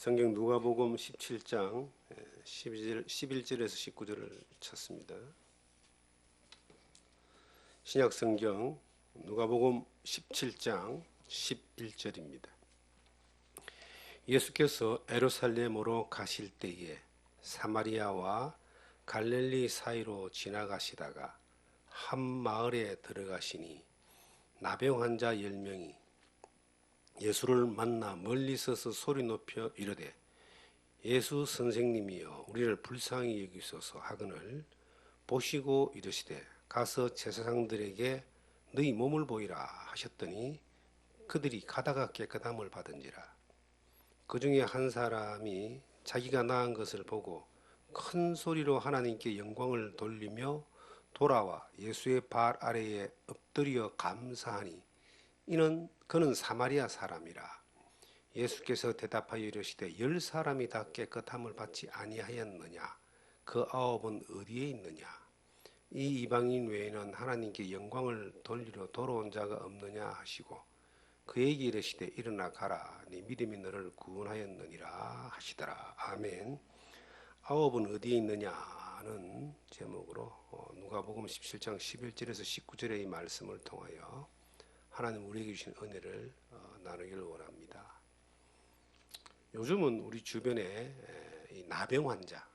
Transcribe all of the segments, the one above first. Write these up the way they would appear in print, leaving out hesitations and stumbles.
성경 누가복음 17장 11절에서 19절을 찾습니다. 신약 성경 누가복음 17장 11절입니다. 예수께서 예루살렘으로 가실 때에 사마리아와 갈릴리 사이로 지나가시다가 한 마을에 들어가시니 나병 환자 10명이 예수를 만나 멀리 서서 소리 높여 이르되 예수 선생님이여 우리를 불쌍히 여기소서 하거늘 보시고 이르시되 가서 제사장들에게 너희 몸을 보이라 하셨더니 그들이 가다가 깨끗함을 받은지라. 그 중에 한 사람이 자기가 나은 것을 보고 큰 소리로 하나님께 영광을 돌리며 돌아와 예수의 발 아래에 엎드려 감사하니 그는 사마리아 사람이라. 예수께서 대답하여 이르시되 10사람이 다 깨끗함을 받지 아니하였느냐? 그 9은 어디에 있느냐? 이 이방인 외에는 하나님께 영광을 돌리러 돌아온 자가 없느냐 하시고 그에게 이르시되 일어나 가라 네 믿음이 너를 구원하였느니라 하시더라. 아멘. 9은 어디에 있느냐는 제목으로 누가복음 17장 11절에서 19절의 이 말씀을 통하여 하나님 우리에게 주신 은혜를 나누기를 원합니다. 요즘은 우리 주변에 이 나병 환자,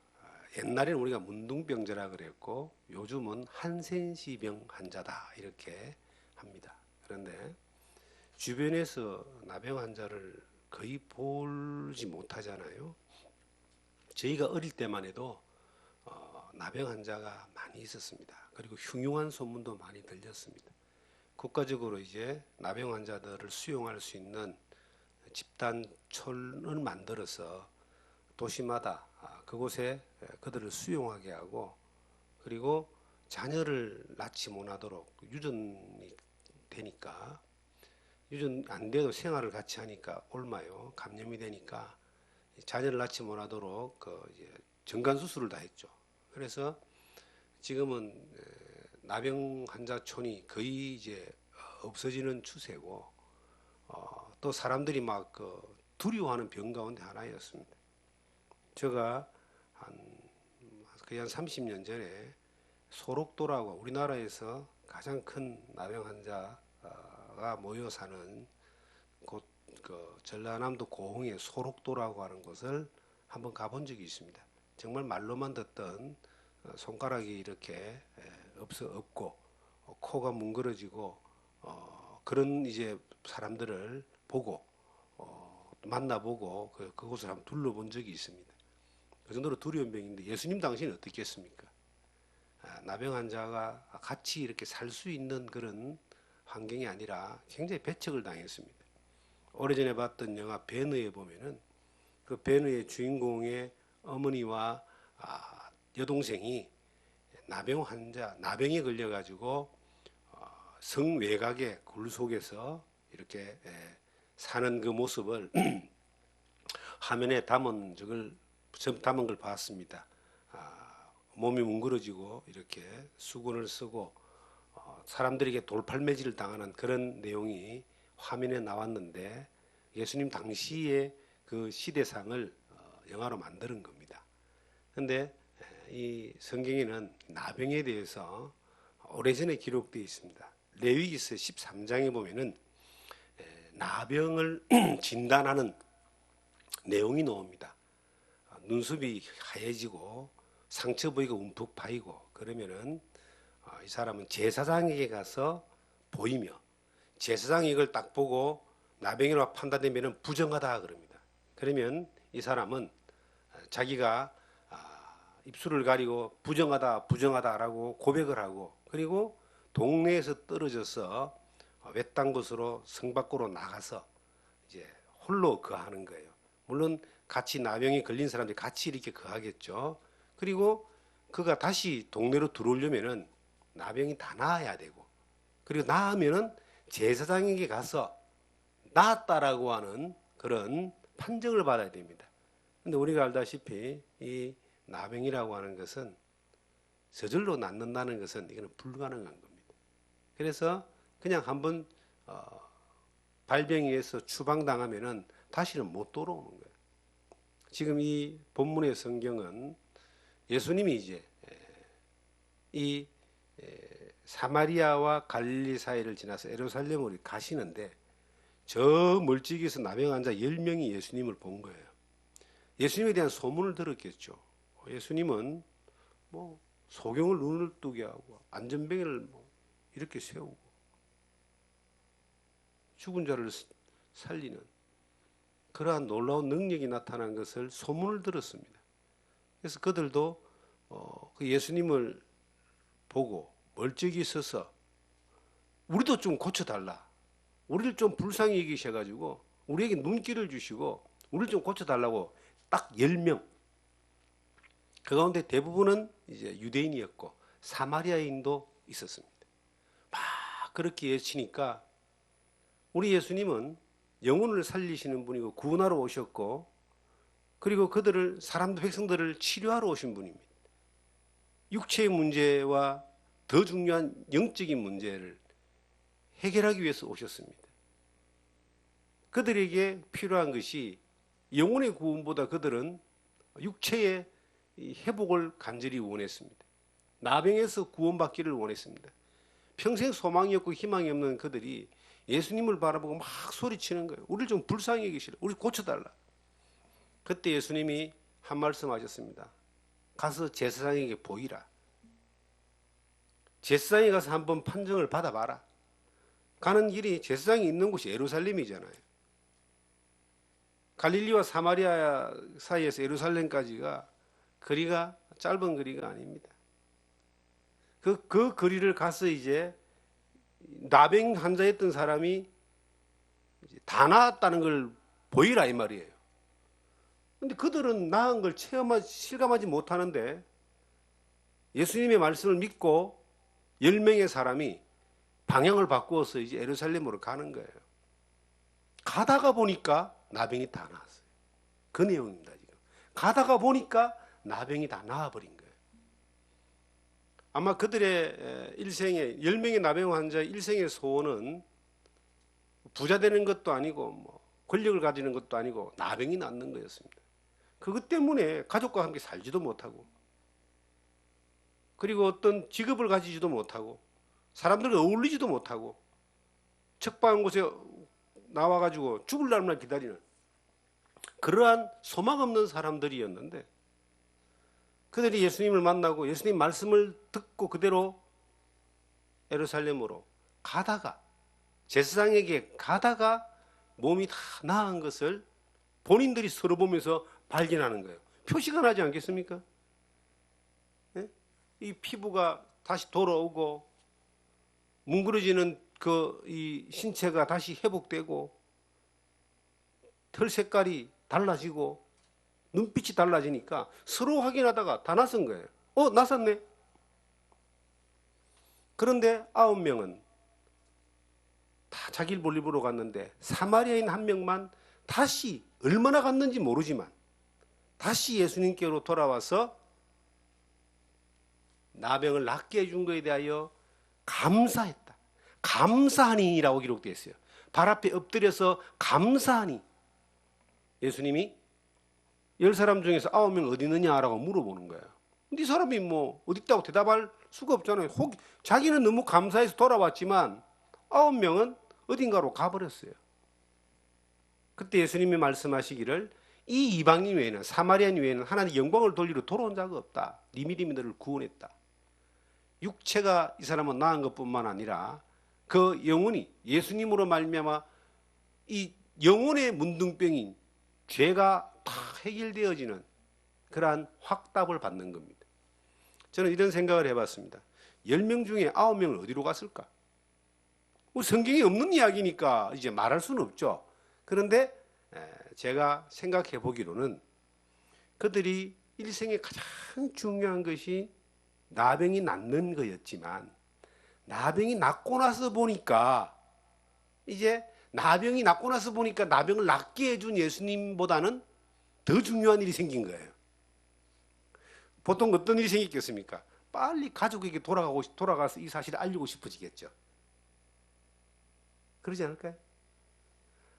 옛날에는 우리가 문둥병자라 그랬고 요즘은 한센시병 환자다 이렇게 합니다. 그런데 주변에서 나병 환자를 거의 보지 못하잖아요. 저희가 어릴 때만 해도 나병 환자가 많이 있었습니다. 그리고 흉흉한 소문도 많이 들렸습니다. 국가적으로 이제 나병 환자들을 수용할 수 있는 집단촌을 만들어서 도시마다 그곳에 그들을 수용하게 하고 그리고 자녀를 낳지 못하도록 유전이 되니까 유전 안 돼도 생활을 같이 하니까 옮아요. 감염이 되니까 자녀를 낳지 못하도록 이제 정관 수술을 다 했죠. 그래서 지금은 나병 환자촌이 거의 이제 없어지는 추세고 또 사람들이 막 두려워하는 병 가운데 하나였습니다. 제가 거의 한 30년 전에 소록도라고 우리나라에서 가장 큰 나병 환자가 모여 사는 곳 전라남도 고흥의 소록도라고 하는 곳을 한번 가본 적이 있습니다. 정말 말로만 듣던 손가락이 이렇게 없고 코가 뭉그러지고 그런 이제 사람들을 보고 만나보고 그곳을 한번 둘러본 적이 있습니다. 그 정도로 두려운 병인데 예수님 당시는 어떻겠습니까? 나병 환자가 같이 이렇게 살 수 있는 그런 환경이 아니라 굉장히 배척을 당했습니다. 오래전에 봤던 영화 벤허에 보면은 그 벤허의 주인공의 어머니와 여동생이 나병에 걸려가지고 성외곽의 굴 속에서 이렇게 사는 그 모습을 화면에 담은 걸 봤습니다. 몸이 뭉그러지고 이렇게 수건을 쓰고 사람들에게 돌팔매질을 당하는 그런 내용이 화면에 나왔는데 예수님 당시의 그 시대상을 영화로 만드는 겁니다. 그런데 이 성경에는 나병에 대해서 오래전에 기록되어 있습니다. 레위기서 13장에 보면은 나병을 진단하는 내용이 나옵니다. 눈썹이 하얘지고 상처 부위가 움푹 파이고 그러면은 이 사람은 제사장에게 가서 보이며 제사장이 이걸 딱 보고 나병이라고 판단되면은 부정하다 그럽니다. 그러면 이 사람은 자기가 입술을 가리고 부정하다라고 고백을 하고 그리고 동네에서 떨어져서 외딴 곳으로 성 밖으로 나가서 이제 홀로 거하는 거예요. 물론 같이 나병이 걸린 사람들이 같이 이렇게 거하겠죠. 그리고 그가 다시 동네로 들어오려면은 나병이 다 나아야 되고 그리고 나으면은 제사장에게 가서 나았다라고 하는 그런 판정을 받아야 됩니다. 근데 우리가 알다시피 이 나병이라고 하는 것은 저절로 낫는다는 것은 이거는 불가능한 겁니다. 그래서 그냥 한번 발병에서 추방당하면은 다시는 못 돌아오는 거예요. 지금 이 본문의 성경은 예수님이 이제 이 사마리아와 갈릴리 사이를 지나서 예루살렘으로 가시는데 저 멀찍이서 나병 환자 10명이 예수님을 본 거예요. 예수님에 대한 소문을 들었겠죠. 예수님은 뭐 소경을 눈을 뜨게 하고 안전뱅이를 뭐 이렇게 세우고 죽은 자를 살리는 그러한 놀라운 능력이 나타난 것을 소문을 들었습니다. 그래서 그들도 그 예수님을 보고 멀찍이 서서 우리도 좀 고쳐달라. 우리를 좀 불쌍히 여기셔가지고 우리에게 눈길을 주시고 우리를 좀 고쳐달라고 딱 10명. 그 가운데 대부분은 이제 유대인이었고 사마리아인도 있었습니다. 막 그렇게 외치니까 우리 예수님은 영혼을 살리시는 분이고 구원하러 오셨고 그리고 그들을 사람들 백성들을 치료하러 오신 분입니다. 육체의 문제와 더 중요한 영적인 문제를 해결하기 위해서 오셨습니다. 그들에게 필요한 것이 영혼의 구원보다 그들은 육체의 회복을 간절히 원했습니다. 나병에서 구원받기를 원했습니다. 평생 소망이 없고 희망이 없는 그들이 예수님을 바라보고 막 소리치는 거예요. 우리를 좀 불쌍히 여기시라. 우리 고쳐달라. 그때 예수님이 한 말씀 하셨습니다. 가서 제사장에게 보이라. 제사장에 가서 한번 판정을 받아봐라. 가는 길이 제사장이 있는 곳이 예루살렘이잖아요. 갈릴리와 사마리아 사이에서 예루살렘까지가 거리가 짧은 거리가 아닙니다. 그 거리를 가서 이제 나병 환자였던 사람이 다 나았다는 걸 보이라 이 말이에요. 근데 그들은 나은 걸 실감하지 못하는데 예수님의 말씀을 믿고 10명의 사람이 방향을 바꾸어서 이제 예루살렘으로 가는 거예요. 가다가 보니까 나병이 다 나았어요. 그 내용입니다, 지금. 가다가 보니까 나병이 다 나아버린 거예요. 아마 그들의 일생에 10명의 나병 환자의 일생의 소원은 부자 되는 것도 아니고 뭐 권력을 가지는 것도 아니고 나병이 낫는 거였습니다. 그것 때문에 가족과 함께 살지도 못하고 그리고 어떤 직업을 가지지도 못하고 사람들과 어울리지도 못하고 척박한 곳에 나와가지고 죽을 날만 기다리는 그러한 소망 없는 사람들이었는데 그들이 예수님을 만나고 예수님 말씀을 듣고 그대로 예루살렘으로 가다가 제사장에게 가다가 몸이 다 나은 것을 본인들이 서로 보면서 발견하는 거예요. 표시가 나지 않겠습니까? 네? 이 피부가 다시 돌아오고 뭉그러지는 이 신체가 다시 회복되고 털 색깔이 달라지고 눈빛이 달라지니까 서로 확인하다가 다 낯선 거예요. 낯섰네. 그런데 9명은 다 자기를 볼일 보러 갔는데 사마리아인 한 명만 다시 얼마나 갔는지 모르지만 다시 예수님께로 돌아와서 나병을 낫게 해준 것에 대하여 감사했다. 감사하니라고 기록되어 있어요. 발 앞에 엎드려서 감사하니. 예수님이 10사람 중에서 9명 어디 있느냐라고 물어보는 거예요. 네 사람이 뭐 어디 있다고 대답할 수가 없잖아요. 자기는 너무 감사해서 돌아왔지만 9명은 어딘가로 가버렸어요. 그때 예수님이 말씀하시기를 이 이방인 외에는 사마리아인 외에는 하나님 영광을 돌리러 돌아온 자가 없다. 니미리미 너를 구원했다. 육체가 이 사람은 나은 것뿐만 아니라 그 영혼이 예수님으로 말미암아 이 영혼의 문둥병인 죄가 다 해결되어지는 그러한 확답을 받는 겁니다. 저는 이런 생각을 해봤습니다. 10명 중에 9명은 어디로 갔을까? 성경에 없는 이야기니까 이제 말할 수는 없죠. 그런데 제가 생각해 보기로는 그들이 일생에 가장 중요한 것이 나병이 낫는 거였지만 나병이 낫고 나서 보니까 이제 나병이 낫고 나서 보니까 나병을 낫게 해준 예수님보다는 더 중요한 일이 생긴 거예요. 보통 어떤 일이 생겼겠습니까? 빨리 가족에게 돌아가서 이 사실을 알리고 싶어지겠죠. 그러지 않을까요?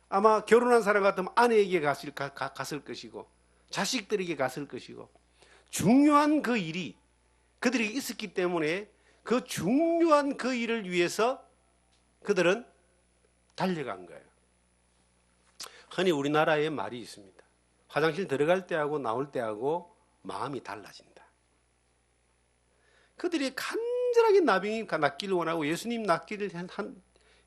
아마 결혼한 사람 같으면 아내에게 갔을 것이고 자식들에게 갔을 것이고 중요한 그 일이 그들에게 있었기 때문에 그 중요한 그 일을 위해서 그들은 달려간 거예요. 흔히 우리나라에 말이 있습니다. 화장실 들어갈 때하고 나올 때하고 마음이 달라진다. 그들이 간절하게 나병이 낫기를 원하고 예수님 낫기를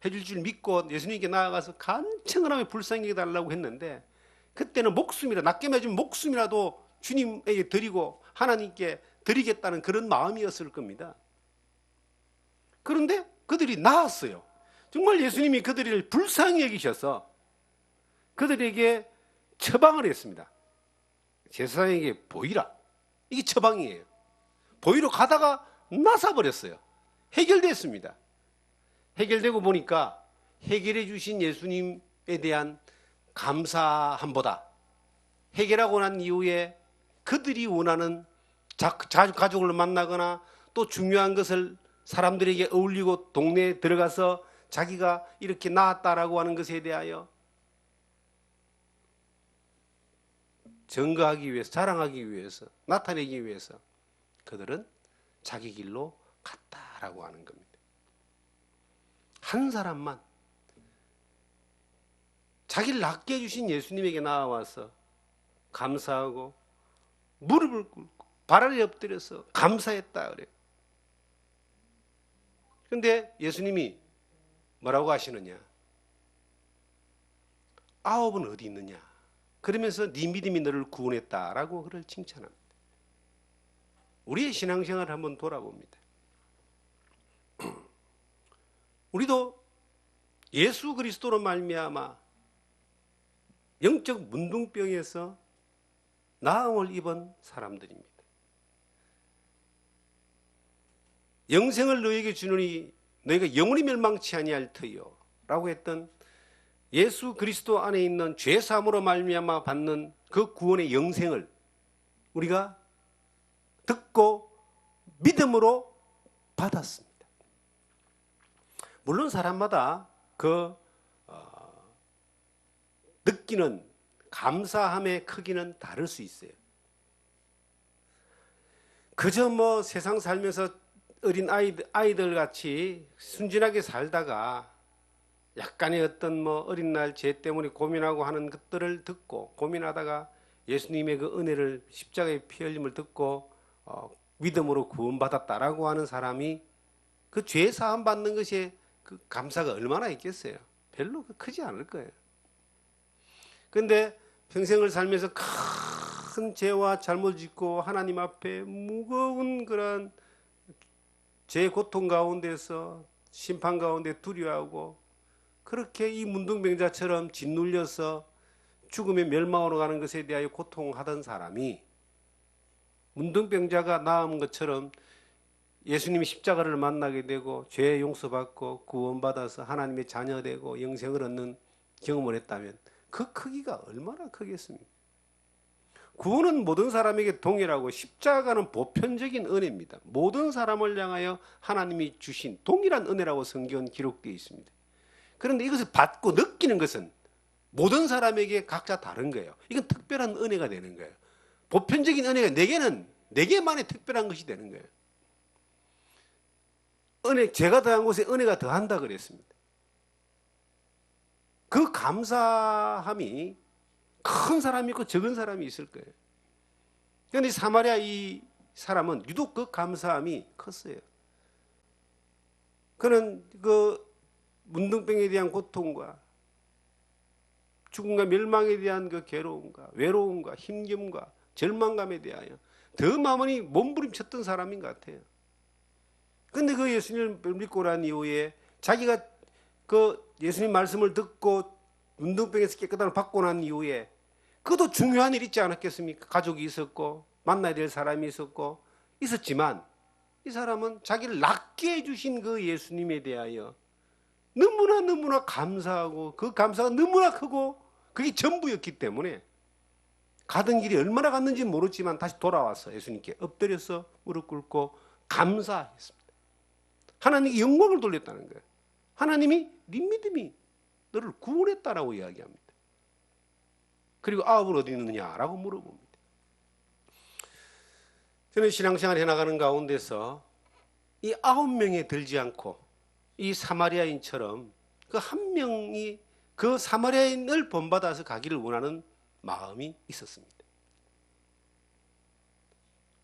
해줄 줄 믿고 예수님께 나아가서 간청을 하며 불쌍히 해달라고 했는데 그때는 낫게 맺은 목숨이라도 주님에게 드리고 하나님께 드리겠다는 그런 마음이었을 겁니다. 그런데 그들이 나았어요. 정말 예수님이 그들을 불쌍히 여기셔서 그들에게 처방을 했습니다. 제사장에게 보이라. 이게 처방이에요. 보이러 가다가 나사버렸어요. 해결됐습니다. 해결되고 보니까 해결해 주신 예수님에 대한 감사함보다 해결하고 난 이후에 그들이 원하는 가족을 만나거나 또 중요한 것을 사람들에게 어울리고 동네에 들어가서 자기가 이렇게 나았다라고 하는 것에 대하여 증거하기 위해서, 자랑하기 위해서, 나타내기 위해서 그들은 자기 길로 갔다라고 하는 겁니다. 한 사람만 자기를 낫게 해주신 예수님에게 나와서 감사하고 무릎을 꿇고 발 아래 엎드려서 감사했다 그래요. 그런데 예수님이 뭐라고 하시느냐? 9은 어디 있느냐? 그러면서 네 믿음이 너를 구원했다라고 그를 칭찬합니다. 우리의 신앙생활을 한번 돌아봅니다. 우리도 예수 그리스도로 말미암아 영적 문둥병에서 나음을 입은 사람들입니다. 영생을 너에게 주노니 너희가 영원히 멸망치 아니할 터이요 라고 했던 예수 그리스도 안에 있는 죄사함으로 말미암아 받는 그 구원의 영생을 우리가 듣고 믿음으로 받았습니다. 물론 사람마다 느끼는 감사함의 크기는 다를 수 있어요. 그저 세상 살면서 어린 아이들 같이 순진하게 살다가 약간의 어떤 어린 날 죄 때문에 고민하고 하는 것들을 듣고 고민하다가 예수님의 그 은혜를 십자가의 피 흘림을 듣고 믿음으로 구원받았다라고 하는 사람이 그 죄 사함 받는 것에 그 감사가 얼마나 있겠어요? 별로 크지 않을 거예요. 그런데 평생을 살면서 큰 죄와 잘못 짓고 하나님 앞에 무거운 그런 죄의 고통 가운데서 심판 가운데 두려워하고 그렇게 이 문둥병자처럼 짓눌려서 죽음의 멸망으로 가는 것에 대하여 고통하던 사람이 문둥병자가 나은 것처럼 예수님이 십자가를 만나게 되고 죄 용서받고 구원받아서 하나님의 자녀 되고 영생을 얻는 경험을 했다면 그 크기가 얼마나 크겠습니까? 구원은 모든 사람에게 동일하고 십자가는 보편적인 은혜입니다. 모든 사람을 향하여 하나님이 주신 동일한 은혜라고 성경은 기록되어 있습니다. 그런데 이것을 받고 느끼는 것은 모든 사람에게 각자 다른 거예요. 이건 특별한 은혜가 되는 거예요. 보편적인 은혜가 내게만의 특별한 것이 되는 거예요. 제가 더한 곳에 은혜가 더한다 그랬습니다. 그 감사함이 큰 사람이 있고 적은 사람이 있을 거예요. 그런데 사마리아 이 사람은 유독 그 감사함이 컸어요. 그는 그 문둥병에 대한 고통과 죽음과 멸망에 대한 그 괴로움과 외로움과 힘듦과 절망감에 대하여 더 마음이 몸부림쳤던 사람인 것 같아요. 그런데 그 예수님을 믿고 난 이후에 자기가 그 예수님 말씀을 듣고 문둥병에서 깨끗함을 받고 난 이후에 그것도 중요한 일 있지 않았겠습니까? 가족이 있었고 만나야 될 사람이 있었지만 이 사람은 자기를 낫게 해주신 그 예수님에 대하여 너무나 감사하고 그 감사가 너무나 크고 그게 전부였기 때문에 가던 길이 얼마나 갔는지 모르지만 다시 돌아와서 예수님께 엎드려서 무릎 꿇고 감사했습니다. 하나님께 영광을 돌렸다는 거예요. 하나님이 네 믿음이 너를 구원했다라고 이야기합니다. 그리고 9은 어디 있느냐라고 물어봅니다. 저는 신앙생활 해나가는 가운데서 이 9명에 들지 않고 이 사마리아인처럼 그 한 명이 그 사마리아인을 본받아서 가기를 원하는 마음이 있었습니다.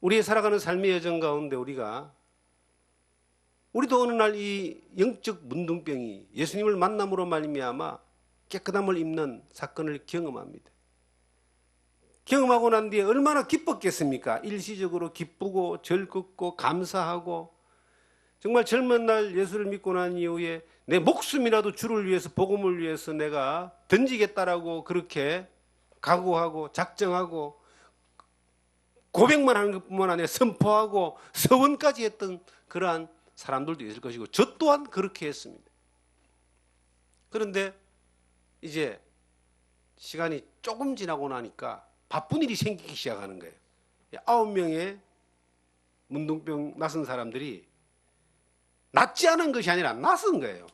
우리의 살아가는 삶의 여정 가운데 우리도 어느 날 이 영적 문둥병이 예수님을 만남으로 말미암아 깨끗함을 입는 사건을 경험합니다. 경험하고 난 뒤에 얼마나 기뻤겠습니까? 일시적으로 기쁘고 즐겁고 감사하고 정말 젊은 날 예수를 믿고 난 이후에 내 목숨이라도 주를 위해서 복음을 위해서 내가 던지겠다라고 그렇게 각오하고 작정하고 고백만 하는 것뿐만 아니라 선포하고 서원까지 했던 그러한 사람들도 있을 것이고 저 또한 그렇게 했습니다. 그런데 이제 시간이 조금 지나고 나니까 바쁜 일이 생기기 시작하는 거예요. 9명의 문둥병 낯선 사람들이 낫지 않은 것이 아니라 낯선 거예요.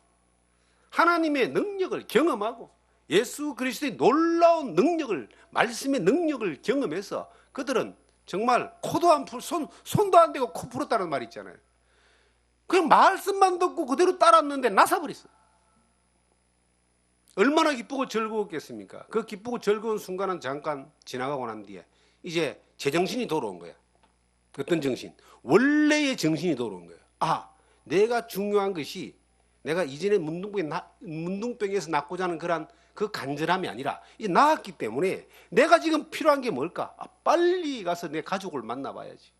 하나님의 능력을 경험하고 예수 그리스도의 놀라운 능력을, 말씀의 능력을 경험해서 그들은 정말 코도 안 풀, 손도 안 대고 코 풀었다는 말이 있잖아요. 그냥 말씀만 듣고 그대로 따랐는데 나서버렸어요. 얼마나 기쁘고 즐거웠겠습니까? 그 기쁘고 즐거운 순간은 잠깐 지나가고 난 뒤에 이제 제정신이 돌아온 거야. 어떤 정신? 원래의 정신이 돌아온 거예요. 아, 내가 중요한 것이 내가 이전에 문둥병에서 낫고자 하는 그런 그 간절함이 아니라 이제 나았기 때문에 내가 지금 필요한 게 뭘까? 아, 빨리 가서 내 가족을 만나봐야지.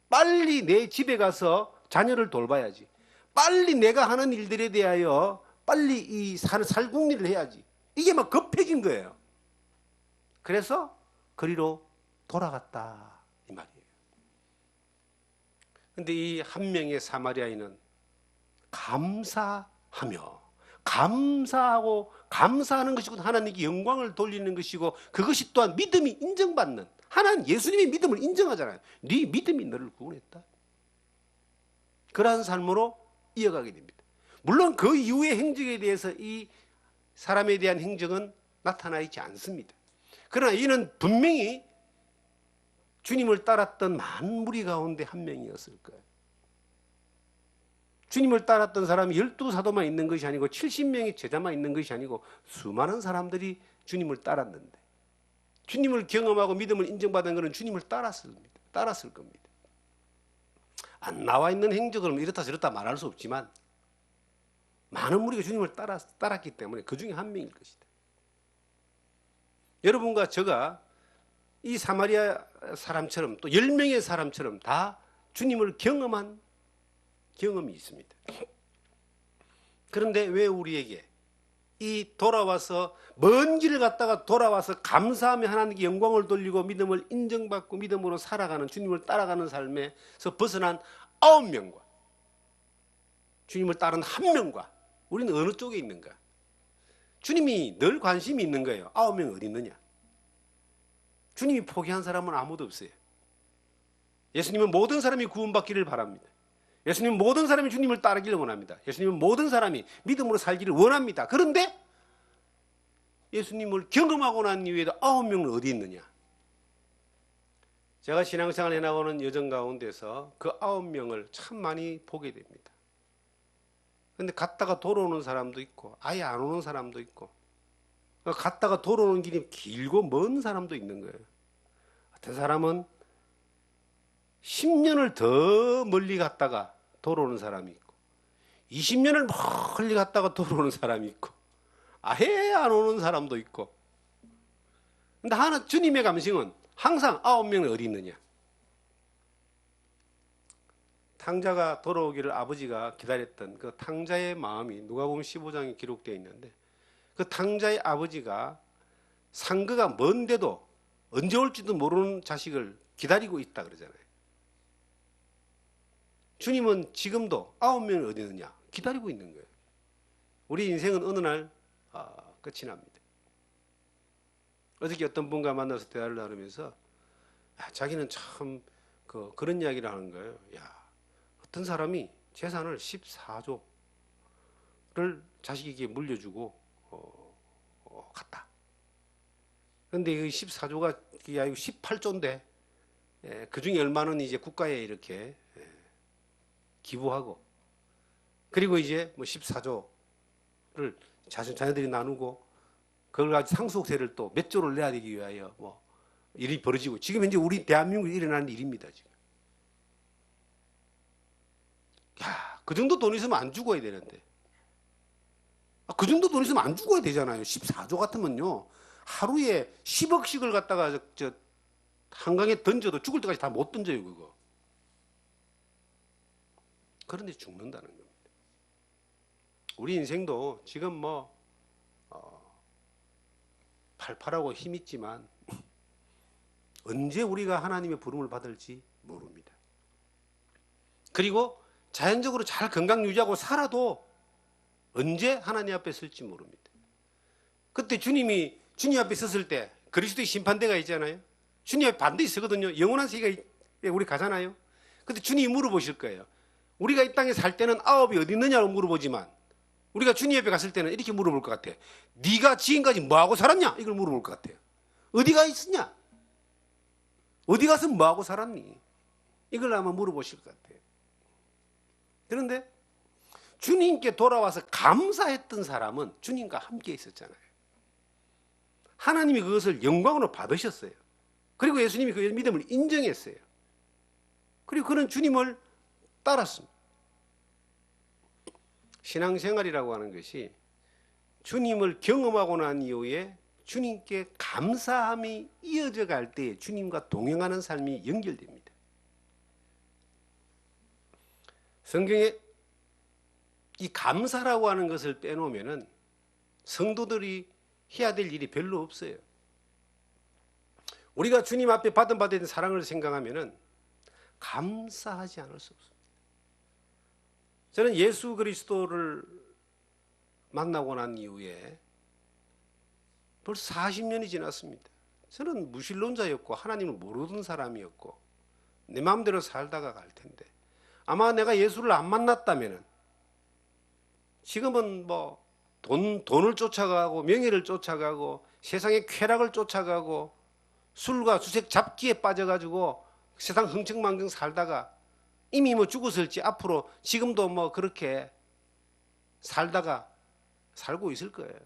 빨리 내 집에 가서 자녀를 돌봐야지. 빨리 내가 하는 일들에 대하여 빨리 이 살궁리를 해야지. 이게 막 급해진 거예요. 그래서 그리로 돌아갔다 이 말이에요. 근데 이 한 명의 사마리아인은 감사하며 감사하고 감사하는 것이고 하나님께 영광을 돌리는 것이고 그것이 또한 믿음이 인정받는 하나님 예수님의 믿음을 인정하잖아요. 네 믿음이 너를 구원했다. 그러한 삶으로 이어가게 됩니다. 물론 그 이후의 행적에 대해서 이 사람에 대한 행적은 나타나 있지 않습니다. 그러나 이는 분명히 주님을 따랐던 많은 무리 가운데 한 명이었을 거예요. 주님을 따랐던 사람이 12사도만 있는 것이 아니고 70명의 제자만 있는 것이 아니고 수많은 사람들이 주님을 따랐는데 주님을 경험하고 믿음을 인정받은 것은 주님을 따랐을 겁니다. 안 나와 있는 행적을 이렇다 저렇다 말할 수 없지만 많은 무리가 주님을 따랐기 때문에 그 중에 한 명일 것이다. 여러분과 제가 이 사마리아 사람처럼 또 10명의 사람처럼 다 주님을 경험한 경험이 있습니다. 그런데 왜 우리에게 이 돌아와서 먼 길을 갔다가 돌아와서 감사하며 하나님께 영광을 돌리고 믿음을 인정받고 믿음으로 살아가는 주님을 따라가는 삶에서 벗어난 9명과 주님을 따른 1명과 우리는 어느 쪽에 있는가? 주님이 늘 관심이 있는 거예요. 9명 어디 있느냐? 주님이 포기한 사람은 아무도 없어요. 예수님은 모든 사람이 구원받기를 바랍니다. 예수님은 모든 사람이 주님을 따르기를 원합니다. 예수님은 모든 사람이 믿음으로 살기를 원합니다. 그런데 예수님을 경험하고 난 이후에도 9명은 어디 있느냐? 제가 신앙생활 해나가는 여정 가운데서 그 9명을 참 많이 보게 됩니다. 그런데 갔다가 돌아오는 사람도 있고 아예 안 오는 사람도 있고 갔다가 돌아오는 길이 길고 먼 사람도 있는 거예요. 어떤 사람은 10년을 더 멀리 갔다가 돌아오는 사람이 있고 20년을 멀리 갔다가 돌아오는 사람이 있고 아예 안 오는 사람도 있고 근데 하나 주님의 감식은 항상 9명은 어디 있느냐? 탕자가 돌아오기를 아버지가 기다렸던 그 탕자의 마음이 누가복음 15장에 기록되어 있는데 그 탕자의 아버지가 상거가 먼데도 언제 올지도 모르는 자식을 기다리고 있다 그러잖아요. 주님은 지금도 9명이 어디 있느냐? 기다리고 있는 거예요. 우리 인생은 어느 날 끝이 납니다. 어저께 어떤 분과 만나서 대화를 나누면서 자기는 참 그런 이야기를 하는 거예요. 어떤 사람이 재산을 14조를 자식에게 물려주고 갔다. 그런데 이 14조가 아니고 18조인데 그 중에 얼마는 이제 국가에 이렇게 기부하고, 그리고 이제 뭐 14조를 자녀들이 나누고, 그걸 가지고 상속세를 또 몇 조를 내야 되기 위하여 뭐 일이 벌어지고, 지금 현재 우리 대한민국에 일어나는 일입니다, 지금. 야, 그 정도 돈 있으면 안 죽어야 되는데. 그 정도 돈 있으면 안 죽어야 되잖아요. 14조 같으면요, 하루에 10억씩을 갖다가 한강에 던져도 죽을 때까지 다 못 던져요, 그거. 그런데 죽는다는 겁니다. 우리 인생도 지금 뭐 팔팔하고 힘있지만 언제 우리가 하나님의 부름을 받을지 모릅니다. 그리고 자연적으로 잘 건강 유지하고 살아도 언제 하나님 앞에 설지 모릅니다. 그때 주님 앞에 섰을 때 그리스도의 심판대가 있잖아요. 주님 앞에 반드시 서거든요. 영원한 세계에 우리 가잖아요. 그때 주님이 물어보실 거예요. 우리가 이 땅에 살 때는 아홉이 어디 있느냐고 물어보지만, 우리가 주님 앞에 갔을 때는 이렇게 물어볼 것 같아. 네가 지금까지 뭐하고 살았냐? 이걸 물어볼 것 같아요. 어디가 있었냐? 어디 가서 뭐하고 살았니? 이걸 아마 물어보실 것 같아요. 그런데 주님께 돌아와서 감사했던 사람은 주님과 함께 있었잖아요. 하나님이 그것을 영광으로 받으셨어요. 그리고 예수님이 그 믿음을 인정했어요. 그리고 그는 주님을 따랐습니다. 신앙생활이라고 하는 것이 주님을 경험하고 난 이후에 주님께 감사함이 이어져 갈 때 주님과 동행하는 삶이 연결됩니다. 성경에 이 감사라고 하는 것을 빼놓으면은 성도들이 해야 될 일이 별로 없어요. 우리가 주님 앞에 받은 바 된 사랑을 생각하면은 감사하지 않을 수 없습니다. 저는 예수 그리스도를 만나고 난 이후에 벌써 40년이 지났습니다. 저는 무신론자였고 하나님을 모르던 사람이었고 내 마음대로 살다가 갈 텐데, 아마 내가 예수를 안 만났다면은 지금은 뭐 돈을 쫓아가고 명예를 쫓아가고 세상의 쾌락을 쫓아가고 술과 수색 잡기에 빠져가지고 세상 흥청망청 살다가 이미 뭐 죽었을지 앞으로 지금도 뭐 그렇게 살고 있을 거예요.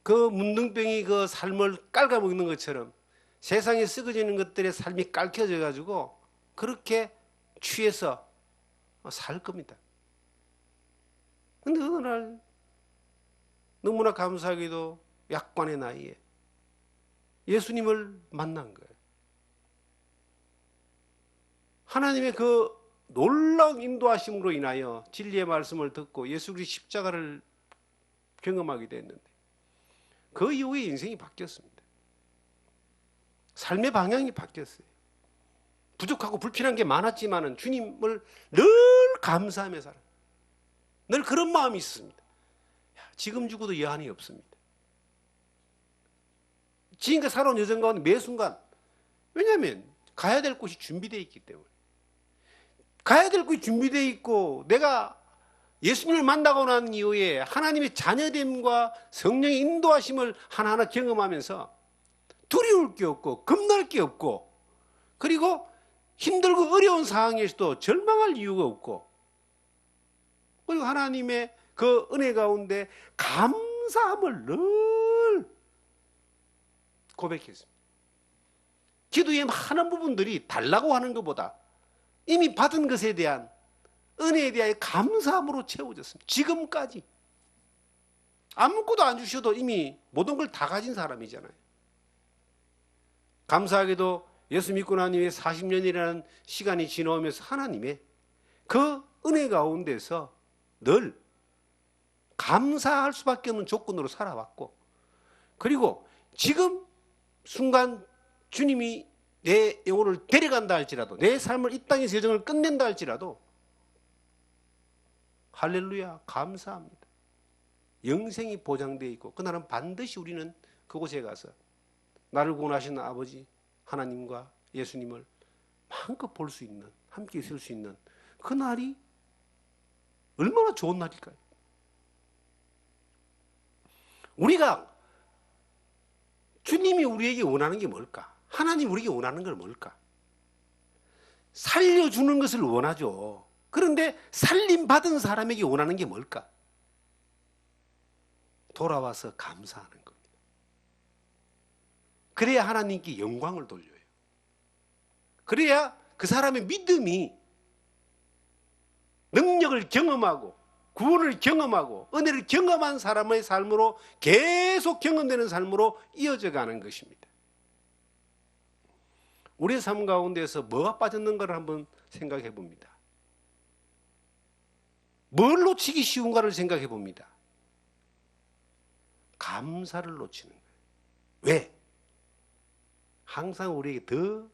그 문둥병이 그 삶을 깔아먹는 것처럼 세상에 썩어지는 것들의 삶이 깔켜져 가지고 그렇게 취해서 살 겁니다. 근데 어느 날 너무나 감사하게도 약관의 나이에 예수님을 만난 거예요. 하나님의 그 놀라운 인도하심으로 인하여 진리의 말씀을 듣고 예수 그리스도의 십자가를 경험하게 됐는데, 그 이후에 인생이 바뀌었습니다. 삶의 방향이 바뀌었어요. 부족하고 불필요한 게 많았지만은 주님을 늘 감사하며 살아요. 늘 그런 마음이 있습니다. 지금 죽어도 여한이 없습니다. 지금까지 살아온 여정 가운데 매 순간, 왜냐하면 가야 될 곳이 준비되어 있기 때문에. 가야 될 곳이 준비되어 있고 내가 예수님을 만나고 난 이후에 하나님의 자녀됨과 성령의 인도하심을 하나하나 경험하면서 두려울 게 없고 겁날 게 없고, 그리고 힘들고 어려운 상황에서도 절망할 이유가 없고, 그리고 하나님의 그 은혜 가운데 감사함을 늘 고백했습니다. 기도의 많은 부분들이 달라고 하는 것보다 이미 받은 것에 대한 은혜에 대하여 감사함으로 채워졌습니다. 지금까지 아무것도 안 주셔도 이미 모든 걸 다 가진 사람이잖아요. 감사하게도 예수 믿고 난 이후에 40년이라는 시간이 지나오면서 하나님의 그 은혜 가운데서 늘 감사할 수밖에 없는 조건으로 살아왔고, 그리고 지금 순간 주님이 내 영혼을 데려간다 할지라도, 내 삶을 이 땅에서 여정을 끝낸다 할지라도 할렐루야 감사합니다. 영생이 보장되어 있고 그날은 반드시 우리는 그곳에 가서 나를 구원하신 아버지 하나님과 예수님을 마음껏 볼 수 있는, 함께 있을 수 있는 그 날이 얼마나 좋은 날일까요? 우리가 주님이 우리에게 원하는 게 뭘까? 하나님 우리에게 원하는 건 뭘까? 살려주는 것을 원하죠. 그런데 살림받은 사람에게 원하는 게 뭘까? 돌아와서 감사하는 겁니다. 그래야 하나님께 영광을 돌려요. 그래야 그 사람의 믿음이 능력을 경험하고 구원을 경험하고 은혜를 경험한 사람의 삶으로 계속 경험되는 삶으로 이어져 가는 것입니다. 우리의 삶 가운데서 뭐가 빠졌는가를 한번 생각해 봅니다. 뭘 놓치기 쉬운가를 생각해 봅니다. 감사를 놓치는 거예요. 왜? 항상 우리에게 더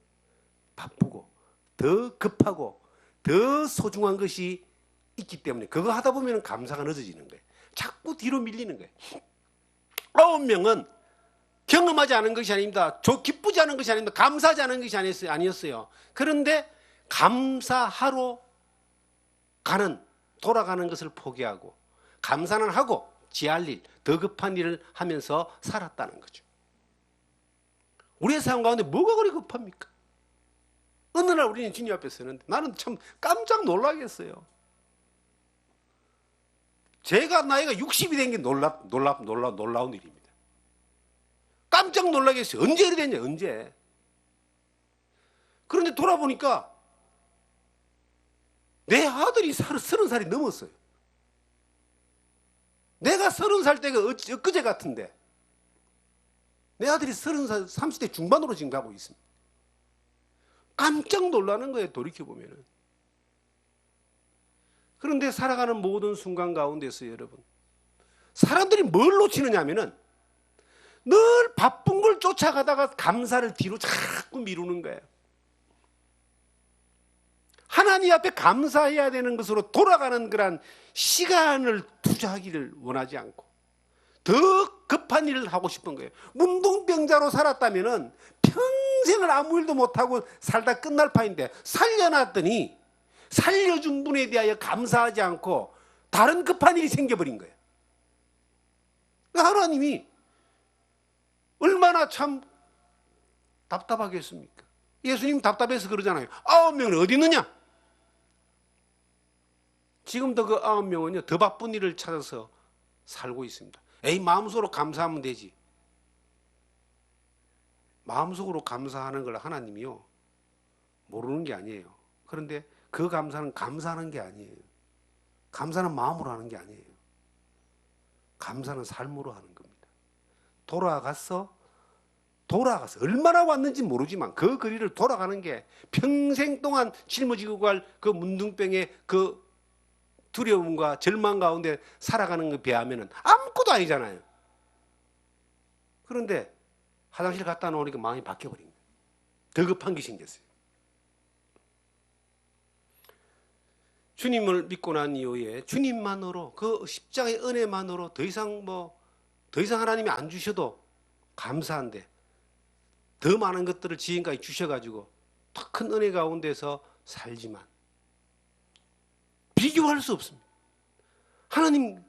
바쁘고 더 급하고 더 소중한 것이 있기 때문에 그거 하다 보면 감사가 늦어지는 거예요. 자꾸 뒤로 밀리는 거예요. 9명은 경험하지 않은 것이 아닙니다. 기쁘지 않은 것이 아닙니다. 감사하지 않은 것이 아니었어요. 그런데 감사하러 돌아가는 것을 포기하고 감사는 하고 지할 일, 더 급한 일을 하면서 살았다는 거죠. 우리의 삶 가운데 뭐가 그리 급합니까? 어느 날 우리는 주님 앞에 서는데 나는 참 깜짝 놀라겠어요. 제가 나이가 60이 된 게 놀라운 일입니다. 깜짝 놀라겠어요. 언제 이래 됐냐, 언제. 그런데 돌아보니까 내 아들이 30살이 넘었어요. 내가 30살 때가 엊그제 같은데 내 아들이 30살, 30대 중반으로 지금 가고 있습니다. 깜짝 놀라는 거예요, 돌이켜보면은. 그런데 살아가는 모든 순간 가운데서 여러분, 사람들이 뭘 놓치느냐 하면은 늘 바쁜 걸 쫓아가다가 감사를 뒤로 자꾸 미루는 거예요. 하나님 앞에 감사해야 되는 것으로 돌아가는 그런 시간을 투자하기를 원하지 않고 더 급한 일을 하고 싶은 거예요. 문둥병자로 살았다면은 평생을 아무 일도 못하고 살다 끝날 판인데 살려놨더니 살려준 분에 대하여 감사하지 않고 다른 급한 일이 생겨버린 거예요. 하나님이 얼마나 참 답답하겠습니까? 예수님 답답해서 그러잖아요. 9명은 어디 있느냐? 지금도 그 9명은요 더 바쁜 일을 찾아서 살고 있습니다. 에이, 마음속으로 감사하면 되지. 마음속으로 감사하는 걸 하나님이요 모르는 게 아니에요. 그런데 그 감사는 감사하는 게 아니에요. 감사는 마음으로 하는 게 아니에요. 감사는 삶으로 하는 겁니다. 돌아가서 얼마나 왔는지 모르지만 그 거리를 돌아가는 게 평생 동안 짊어지고 갈 그 문둥병의 그 두려움과 절망 가운데 살아가는 것에 비하면 아무것도 아니잖아요. 그런데 화장실 갔다 나오니까 마음이 바뀌어버린 거예요. 더 급한 게 생겼어요. 주님을 믿고 난 이후에 주님만으로 그 십자가의 은혜만으로 더 이상 하나님이 안 주셔도 감사한데 더 많은 것들을 지금까지 주셔가지고 더 큰 은혜 가운데서 살지만 비교할 수 없습니다. 하나님,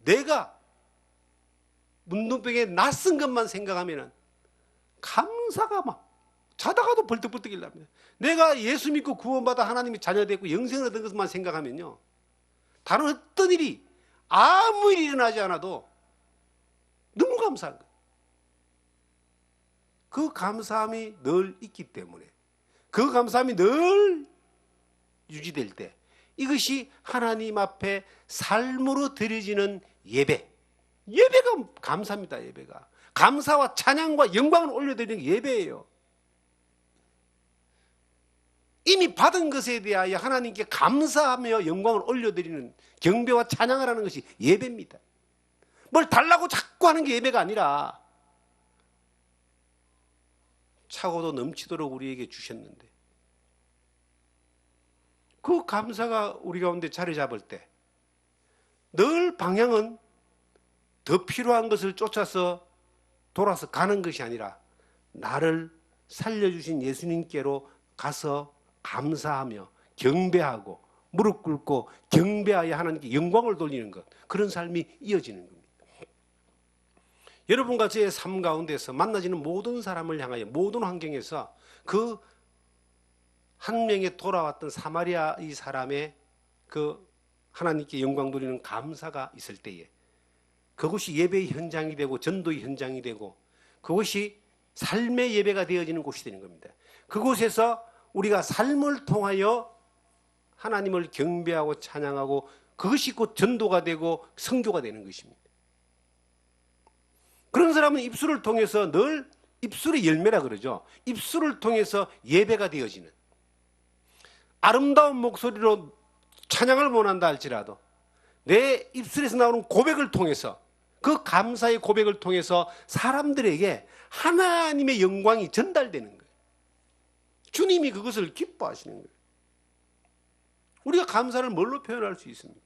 내가 문둥병에 낯선 것만 생각하면 감사가 막 자다가도 벌떡벌떡 일납니다. 내가 예수 믿고 구원받아 하나님의 자녀 됐고 영생을 얻은 것만 생각하면요 다른 어떤 일이 아무 일이 일어나지 않아도 너무 감사한 거예요. 그 감사함이 늘 있기 때문에 그 감사함이 늘 유지될 때 이것이 하나님 앞에 삶으로 드려지는 예배가 감사입니다. 예배가 감사와 찬양과 영광을 올려드리는 게 예배예요. 이미 받은 것에 대하여 하나님께 감사하며 영광을 올려드리는 경배와 찬양을 하는 것이 예배입니다. 뭘 달라고 자꾸 하는 게 예배가 아니라 차고도 넘치도록 우리에게 주셨는데 그 감사가 우리 가운데 자리 잡을 때 늘 방향은 더 필요한 것을 쫓아서 돌아서 가는 것이 아니라 나를 살려주신 예수님께로 가서 감사하며 경배하고 무릎 꿇고 경배하여 하나님께 영광을 돌리는 것, 그런 삶이 이어지는 겁니다. 여러분과 저의 삶 가운데서 만나지는 모든 사람을 향하여 모든 환경에서 그 한 명의 돌아왔던 사마리아 이 사람의 그 하나님께 영광 돌리는 감사가 있을 때에 그것이 예배의 현장이 되고 전도의 현장이 되고 그것이 삶의 예배가 되어지는 곳이 되는 겁니다. 그곳에서 우리가 삶을 통하여 하나님을 경배하고 찬양하고 그것이 곧 전도가 되고 선교가 되는 것입니다. 그런 사람은 입술을 통해서 늘 입술의 열매라 그러죠. 입술을 통해서 예배가 되어지는 아름다운 목소리로 찬양을 못한다 할지라도 내 입술에서 나오는 고백을 통해서 그 감사의 고백을 통해서 사람들에게 하나님의 영광이 전달되는 거예요. 주님이 그것을 기뻐하시는 거예요. 우리가 감사를 뭘로 표현할 수 있습니까?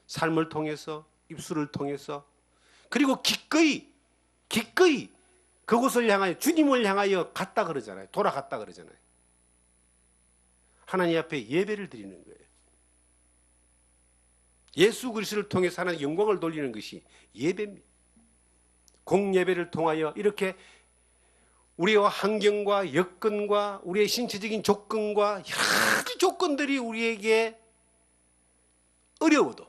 삶을 통해서, 입술을 통해서, 그리고 기꺼이 그곳을 향하여 주님을 향하여 갔다 그러잖아요. 돌아갔다 그러잖아요. 하나님 앞에 예배를 드리는 거예요. 예수 그리스도를 통해서 하나님 영광을 돌리는 것이 예배입니다. 공예배를 통하여 이렇게 우리와 환경과 여건과 우리의 신체적인 조건과 여러 가지 조건들이 우리에게 어려워도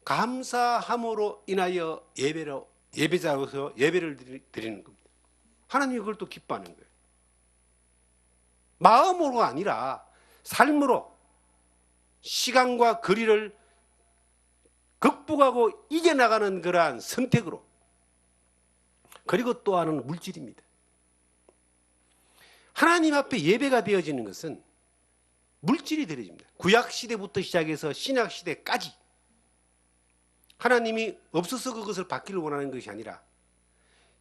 감사함으로 인하여 예배자로서 예배를 드리는 겁니다. 하나님이 그걸 또 기뻐하는 거예요. 마음으로가 아니라 삶으로 시간과 거리를 극복하고 이겨나가는 그러한 선택으로 그리고 또 하나는 물질입니다. 하나님 앞에 예배가 되어지는 것은 물질이 되어집니다. 구약시대부터 시작해서 신약시대까지 하나님이 없어서 그것을 받기를 원하는 것이 아니라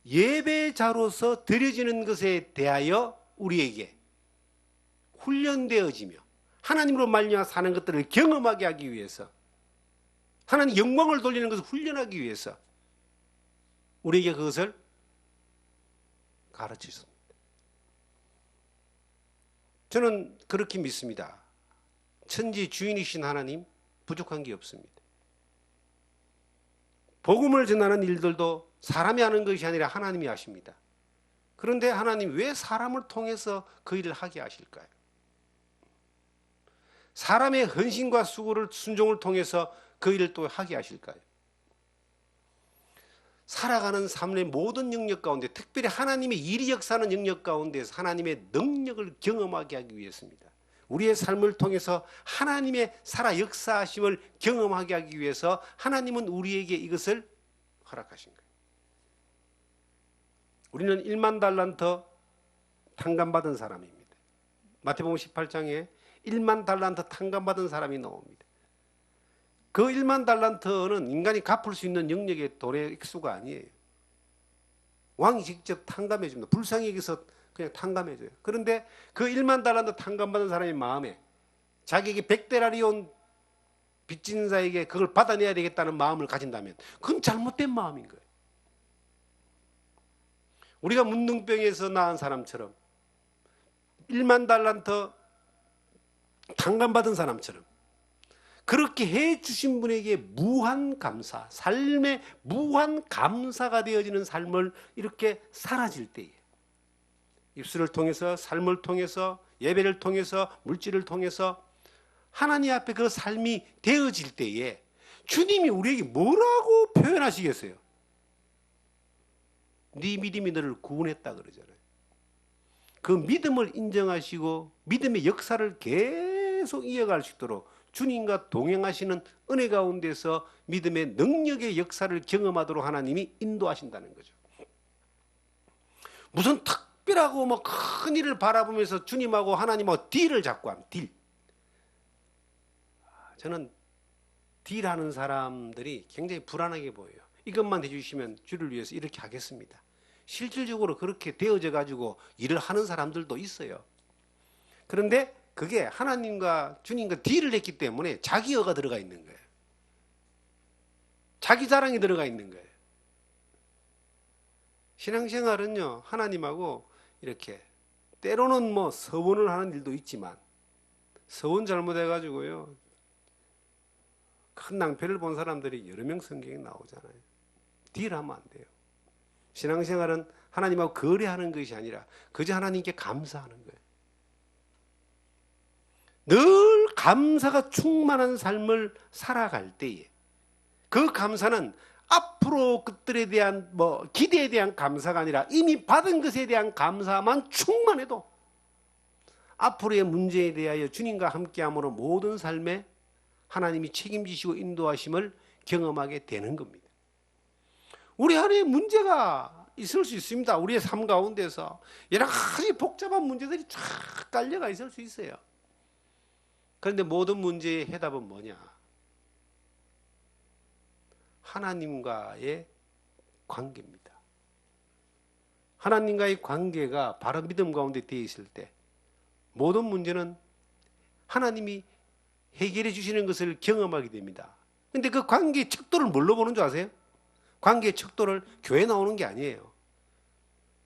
예배자로서 드려지는 것에 대하여 우리에게 훈련되어지며 하나님으로 말미암아 사는 것들을 경험하게 하기 위해서 하나님 영광을 돌리는 것을 훈련하기 위해서 우리에게 그것을 가르치셨습니다. 저는 그렇게 믿습니다. 천지 주인이신 하나님 부족한 게 없습니다. 복음을 전하는 일들도 사람이 하는 것이 아니라 하나님이 하십니다. 그런데 하나님 왜 사람을 통해서 그 일을 하게 하실까요? 사람의 헌신과 수고를 순종을 통해서 그 일을 또 하게 하실까요? 살아가는 삶의 모든 영역 가운데 특별히 하나님의 일이 역사하는 영역 가운데서 하나님의 능력을 경험하게 하기 위해서입니다. 우리의 삶을 통해서 하나님의 살아 역사하심을 경험하게 하기 위해서 하나님은 우리에게 이것을 허락하신 거예요. 우리는 1만 달란트 탕감받은 사람입니다. 마태복음 18장에 1만 달란트 탕감받은 사람이 나옵니다. 그 1만 달란트는 인간이 갚을 수 있는 영역의 돈의 액수가 아니에요. 왕이 직접 탕감해 줍니다. 불쌍히에게서 그냥 탕감해 줘요. 그런데 그 1만 달란트 탕감받은 사람의 마음에 자기에게 100데나리온 빚진 자에게 그걸 받아내야 되겠다는 마음을 가진다면 그건 잘못된 마음인 거예요. 우리가 문둥병에서 낳은 사람처럼 1만 달란트 탕감받은 사람처럼 그렇게 해주신 분에게 무한 감사, 삶의 무한 감사가 되어지는 삶을 이렇게 살아질 때에 입술을 통해서 삶을 통해서 예배를 통해서 물질을 통해서 하나님 앞에 그 삶이 되어질 때에 주님이 우리에게 뭐라고 표현하시겠어요? 네 믿음이 너를 구원했다 그러잖아요. 그 믿음을 인정하시고 믿음의 역사를 계속 이어갈 수 있도록 주님과 동행하시는 은혜 가운데서 믿음의 능력의 역사를 경험하도록 하나님이 인도하신다는 거죠. 무슨 특별하고 뭐 큰 일을 바라보면서 주님하고 하나님하고 딜을 잡고 하면 딜. 저는 딜하는 사람들이 굉장히 불안하게 보여요. 이것만 해주시면 주를 위해서 이렇게 하겠습니다. 실질적으로 그렇게 되어져 가지고 일을 하는 사람들도 있어요. 그런데 그게 하나님과 주님과 딜을 했기 때문에 자기어가 들어가 있는 거예요. 자기 자랑이 들어가 있는 거예요. 신앙생활은요, 하나님하고 이렇게 때로는 뭐 서원을 하는 일도 있지만 서원 잘못해가지고요 큰 낭패를 본 사람들이 여러 명 성경에 나오잖아요. 딜하면 안 돼요. 신앙생활은 하나님하고 거래하는 것이 아니라 그저 하나님께 감사하는 거예요. 늘 감사가 충만한 삶을 살아갈 때에 그 감사는 앞으로 것들에 대한 기대에 대한 감사가 아니라 이미 받은 것에 대한 감사만 충만해도 앞으로의 문제에 대하여 주님과 함께함으로 모든 삶에 하나님이 책임지시고 인도하심을 경험하게 되는 겁니다. 우리 안에 문제가 있을 수 있습니다. 우리의 삶 가운데서 여러 가지 복잡한 문제들이 쫙 깔려가 있을 수 있어요. 그런데 모든 문제의 해답은 뭐냐? 하나님과의 관계입니다. 하나님과의 관계가 바른 믿음 가운데 되어 있을 때 모든 문제는 하나님이 해결해 주시는 것을 경험하게 됩니다. 그런데 그 관계의 척도를 뭘로 보는 줄 아세요? 관계의 척도를 교회 나오는 게 아니에요.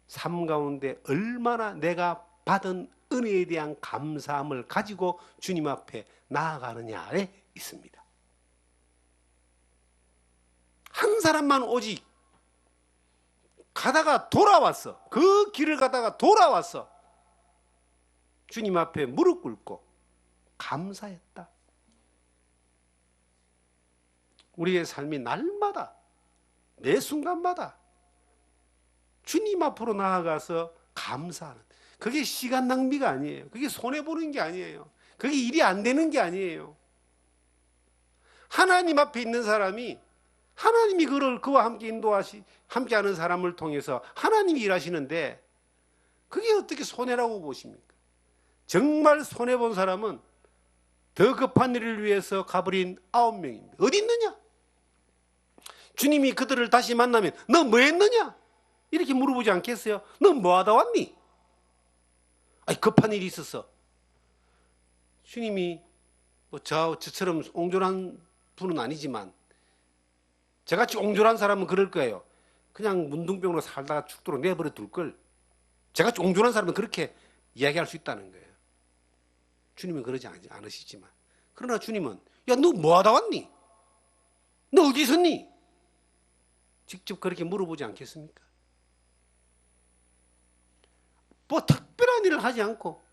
삶 가운데 얼마나 내가 받은 은혜에 대한 감사함을 가지고 주님 앞에 나아가느냐에 있습니다. 한 사람만 오직 가다가 돌아왔어. 그 길을 가다가 돌아왔어. 주님 앞에 무릎 꿇고 감사했다. 우리의 삶이 날마다 매 순간마다 주님 앞으로 나아가서 감사하는, 그게 시간 낭비가 아니에요. 그게 손해보는 게 아니에요. 그게 일이 안 되는 게 아니에요. 하나님 앞에 있는 사람이 하나님이 그와 함께 함께하는 사람을 통해서 하나님이 일하시는데 그게 어떻게 손해라고 보십니까? 정말 손해본 사람은 더 급한 일을 위해서 가버린 9명입니다. 어디 있느냐? 주님이 그들을 다시 만나면 너 뭐 했느냐? 이렇게 물어보지 않겠어요? 너 뭐 하다 왔니? 아니, 급한 일이 있었어. 주님이 저처럼 옹졸한 분은 아니지만 저같이 옹졸한 사람은 그럴 거예요. 그냥 문둥병으로 살다가 죽도록 내버려 둘 걸. 저같이 옹졸한 사람은 그렇게 이야기할 수 있다는 거예요. 주님은 그러지 않으시지만. 그러나 주님은 야, 너 뭐 하다 왔니? 너 어디 있었니? 직접 그렇게 물어보지 않겠습니까? 뭐 특별한 일을 하지 않고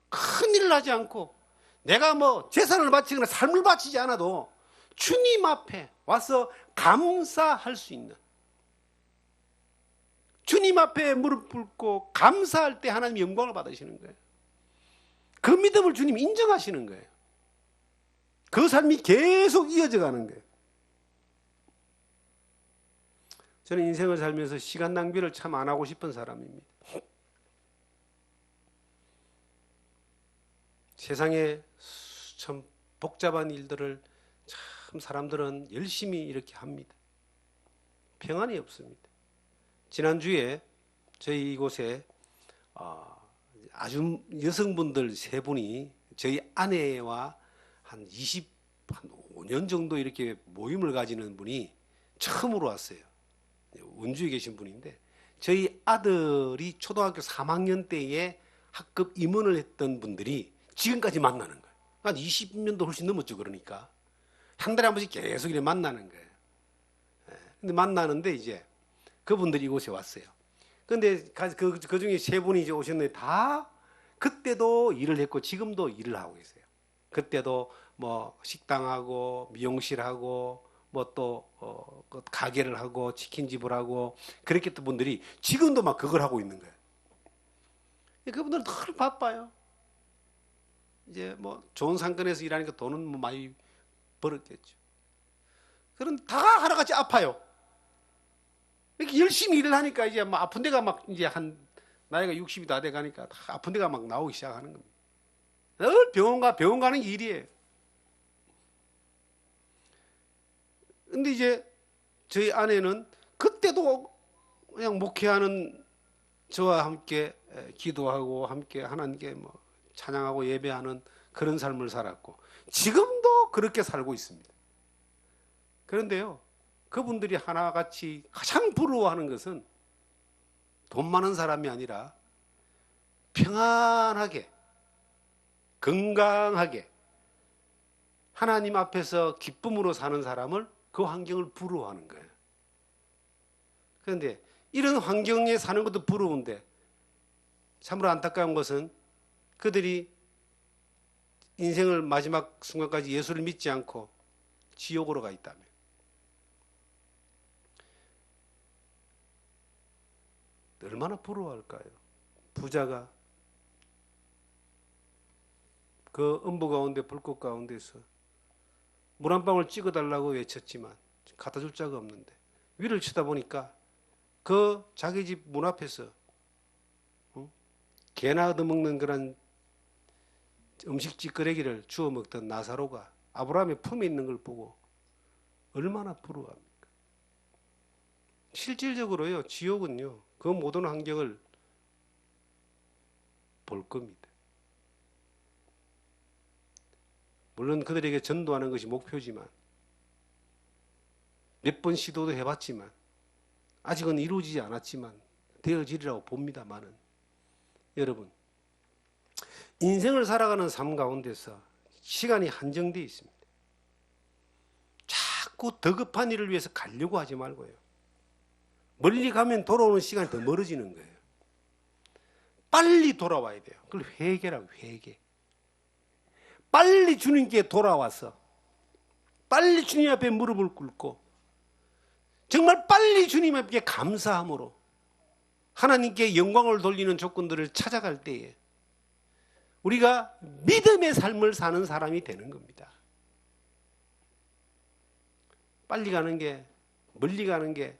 큰 일을 하지 않고 내가 재산을 바치거나 삶을 바치지 않아도 주님 앞에 와서 감사할 수 있는, 주님 앞에 무릎 꿇고 감사할 때 하나님 영광을 받으시는 거예요. 그 믿음을 주님 인정하시는 거예요. 그 삶이 계속 이어져 가는 거예요. 저는 인생을 살면서 시간 낭비를 참 안 하고 싶은 사람입니다. 세상에 참 복잡한 일들을 참 사람들은 열심히 이렇게 합니다. 평안이 없습니다. 지난주에 저희 이곳에 아주 여성분들 3분이 저희 아내와 한 5년 정도 이렇게 모임을 가지는 분이 처음으로 왔어요. 원주에 계신 분인데 저희 아들이 초등학교 3학년 때에 학급 임원을 했던 분들이 지금까지 만나는 거예요. 한 20년도 훨씬 넘었죠. 그러니까 한 달에 한 번씩 계속 이렇게 만나는 거예요. 근데 만나는데 이제 그분들이 이곳에 왔어요. 근데 그 중에 3분이 이제 오셨는데 다 그때도 일을 했고 지금도 일을 하고 계세요. 그때도 식당하고 미용실하고 또 가게를 하고 치킨집을 하고 그랬던 분들이 지금도 막 그걸 하고 있는 거예요. 그분들은 늘 바빠요. 이제 좋은 상권에서 일하니까 돈은 많이 벌었겠죠. 그런데 다 하나같이 아파요. 이렇게 열심히 일을 하니까 이제 아픈 데가 이제 한 나이가 60이 다 돼 가니까 다 아픈 데가 나오기 시작하는 겁니다. 늘 병원 가는 일이에요. 근데 이제 저희 아내는 그때도 그냥 목회하는 저와 함께 기도하고 함께 하나님께 찬양하고 예배하는 그런 삶을 살았고 지금도 그렇게 살고 있습니다. 그런데요, 그분들이 하나같이 가장 부러워하는 것은 돈 많은 사람이 아니라 평안하게 건강하게 하나님 앞에서 기쁨으로 사는 사람을, 그 환경을 부러워하는 거예요. 그런데 이런 환경에 사는 것도 부러운데 참으로 안타까운 것은 그들이 인생을 마지막 순간까지 예수를 믿지 않고 지옥으로 가 있다며. 얼마나 부러워할까요? 부자가 그 음부 가운데 불꽃 가운데서 물 한 방울 찍어달라고 외쳤지만 갖다 줄 자가 없는데 위를 쳐다보니까 그 자기 집 문 앞에서 개나 얻어먹는 그런 음식 찌끄레기를 주워 먹던 나사로가 아브라함의 품에 있는 걸 보고 얼마나 부러워합니까? 실질적으로요, 지옥은요, 그 모든 환경을 볼 겁니다. 물론 그들에게 전도하는 것이 목표지만 몇 번 시도도 해봤지만 아직은 이루어지지 않았지만 되어지리라고 봅니다만은 여러분, 인생을 살아가는 삶 가운데서 시간이 한정되어 있습니다. 자꾸 더 급한 일을 위해서 가려고 하지 말고요. 멀리 가면 돌아오는 시간이 더 멀어지는 거예요. 빨리 돌아와야 돼요. 그걸 회개라고, 회개. 빨리 주님께 돌아와서 빨리 주님 앞에 무릎을 꿇고 정말 빨리 주님 앞에 감사함으로 하나님께 영광을 돌리는 조건들을 찾아갈 때에 우리가 믿음의 삶을 사는 사람이 되는 겁니다. 빨리 가는 게, 멀리 가는 게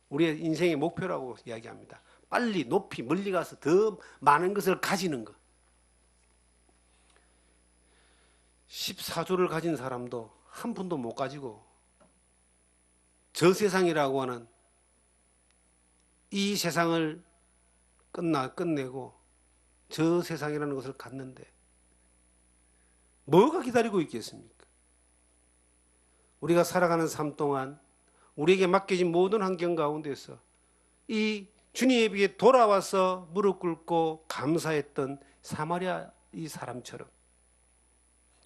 우리의 인생의 목표라고 이야기합니다. 빨리, 높이, 멀리 가서 더 많은 것을 가지는 것. 14조를 가진 사람도 한 푼도 못 가지고 저 세상이라고 하는 이 세상을 끝내고 저 세상이라는 것을 갖는데 뭐가 기다리고 있겠습니까? 우리가 살아가는 삶 동안 우리에게 맡겨진 모든 환경 가운데서 이 주님에게 돌아와서 무릎 꿇고 감사했던 사마리아 이 사람처럼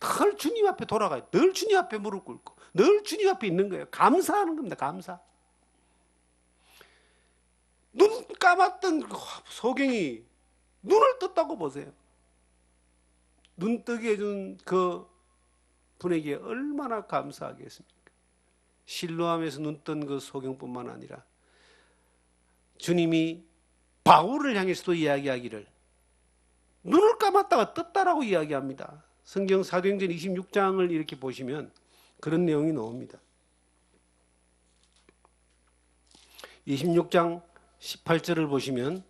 늘 주님 앞에 돌아가요. 늘 주님 앞에 무릎 꿇고 늘 주님 앞에 있는 거예요. 감사하는 겁니다. 감사. 눈 감았던 소경이 눈을 떴다고 보세요. 눈 뜨게 해준 그 분에게 얼마나 감사하겠습니까? 실로암에서 눈 뜬 그 소경뿐만 아니라 주님이 바울을 향해서도 이야기하기를 눈을 감았다가 떴다라고 이야기합니다. 성경 사도행전 26장을 이렇게 보시면 그런 내용이 나옵니다. 26장 18절을 보시면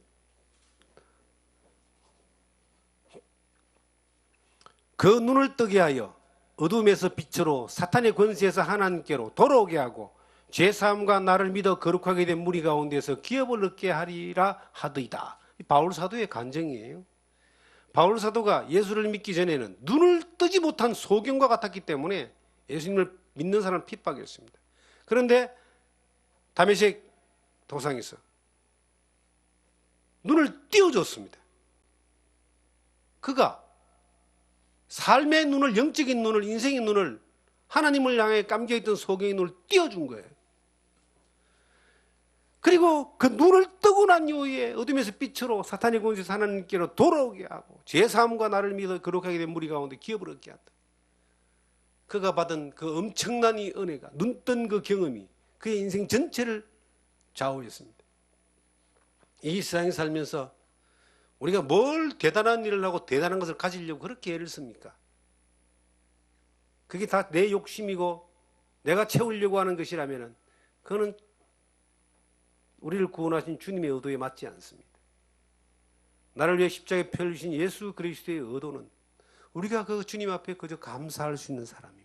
그 눈을 뜨게 하여 어둠에서 빛으로 사탄의 권세에서 하나님께로 돌아오게 하고 죄사함과 나를 믿어 거룩하게 된 무리 가운데서 기업을 얻게 하리라 하더이다. 바울 사도의 간증이에요. 바울 사도가 예수를 믿기 전에는 눈을 뜨지 못한 소경과 같았기 때문에 예수님을 믿는 사람을 핍박했습니다. 그런데 다메섹 도상에서 눈을 띄워줬습니다. 그가 삶의 눈을, 영적인 눈을, 인생의 눈을, 하나님을 향해 감겨있던 소경의 눈을 띄워준 거예요. 그리고 그 눈을 뜨고 난 이후에 어둠에서 빛으로 사탄의 권세에서 하나님께로 돌아오게 하고 죄사함과 나를 믿어 거룩하게 된 무리 가운데 기업을 얻게 한다. 그가 받은 그 엄청난 이 은혜가, 눈 뜬 그 경험이 그의 인생 전체를 좌우했습니다. 이 세상에 살면서 우리가 뭘 대단한 일을 하고 대단한 것을 가지려고 그렇게 애를 씁니까? 그게 다 내 욕심이고 내가 채우려고 하는 것이라면 그거는 우리를 구원하신 주님의 의도에 맞지 않습니다. 나를 위해 십자가에 피 흘리신 예수 그리스도의 의도는 우리가 그 주님 앞에 그저 감사할 수 있는 사람입니다.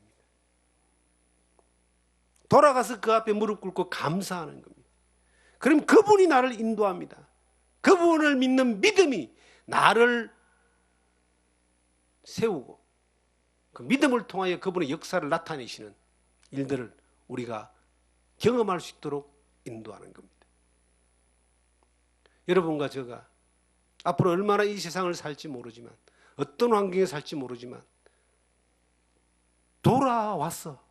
돌아가서 그 앞에 무릎 꿇고 감사하는 겁니다. 그럼 그분이 나를 인도합니다. 그분을 믿는 믿음이 나를 세우고 그 믿음을 통하여 그분의 역사를 나타내시는 일들을 우리가 경험할 수 있도록 인도하는 겁니다. 여러분과 제가 앞으로 얼마나 이 세상을 살지 모르지만 어떤 환경에 살지 모르지만 돌아와서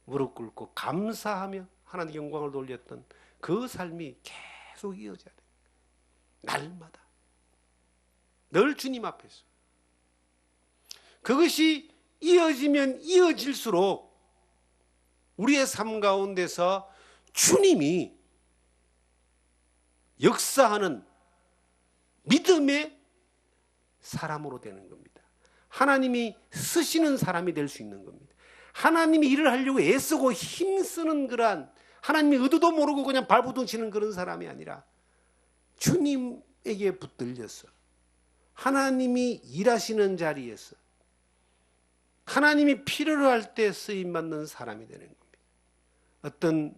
무릎 꿇고 감사하며 하나님의 영광을 돌렸던 그 삶이 계속 이어져야 돼요. 날마다. 늘 주님 앞에서. 그것이 이어지면 이어질수록 우리의 삶 가운데서 주님이 역사하는 믿음의 사람으로 되는 겁니다. 하나님이 쓰시는 사람이 될 수 있는 겁니다. 하나님이 일을 하려고 애쓰고 힘쓰는 그러한 하나님의 의도도 모르고 그냥 발버둥 치는 그런 사람이 아니라 주님에게 붙들려서 하나님이 일하시는 자리에서 하나님이 필요로 할 때 쓰임받는 사람이 되는 겁니다. 어떤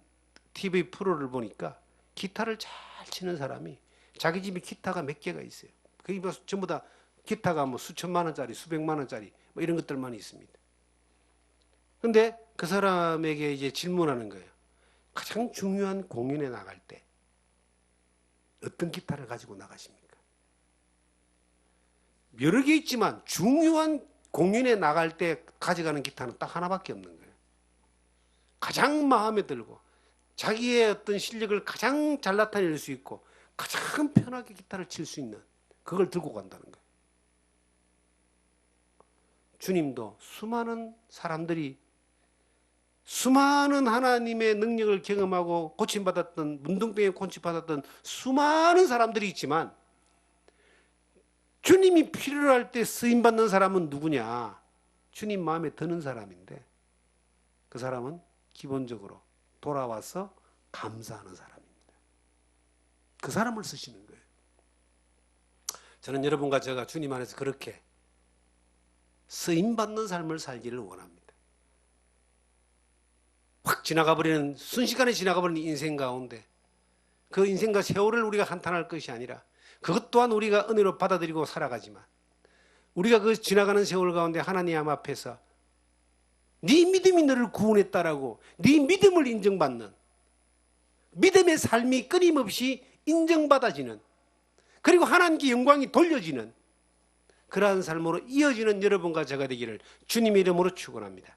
TV 프로를 보니까 기타를 잘 치는 사람이 자기 집에 기타가 몇 개가 있어요. 그게 뭐 전부 다 기타가 뭐 수천만 원짜리, 수백만 원짜리 뭐 이런 것들만 있습니다. 근데 그 사람에게 이제 질문하는 거예요. 가장 중요한 공연에 나갈 때 어떤 기타를 가지고 나가십니까? 여러 개 있지만 중요한 공연에 나갈 때 가져가는 기타는 딱 하나밖에 없는 거예요. 가장 마음에 들고 자기의 어떤 실력을 가장 잘 나타낼 수 있고 가장 편하게 기타를 칠 수 있는 그걸 들고 간다는 거예요. 주님도 수많은 사람들이 수많은 하나님의 능력을 경험하고 고침받았던 문둥병에 고침받았던 수많은 사람들이 있지만 주님이 필요로 할 때 쓰임받는 사람은 누구냐? 주님 마음에 드는 사람인데 그 사람은 기본적으로 돌아와서 감사하는 사람입니다. 그 사람을 쓰시는 거예요. 저는 여러분과 제가 주님 안에서 그렇게 쓰임받는 삶을 살기를 원합니다. 확 지나가버리는 순식간에 지나가버리는 인생 가운데 그 인생과 세월을 우리가 한탄할 것이 아니라 그것 또한 우리가 은혜로 받아들이고 살아가지만 우리가 그 지나가는 세월 가운데 하나님 앞에서 네 믿음이 너를 구원했다라고 네 믿음을 인정받는 믿음의 삶이 끊임없이 인정받아지는 그리고 하나님께 영광이 돌려지는 그러한 삶으로 이어지는 여러분과 제가 되기를 주님의 이름으로 축원합니다.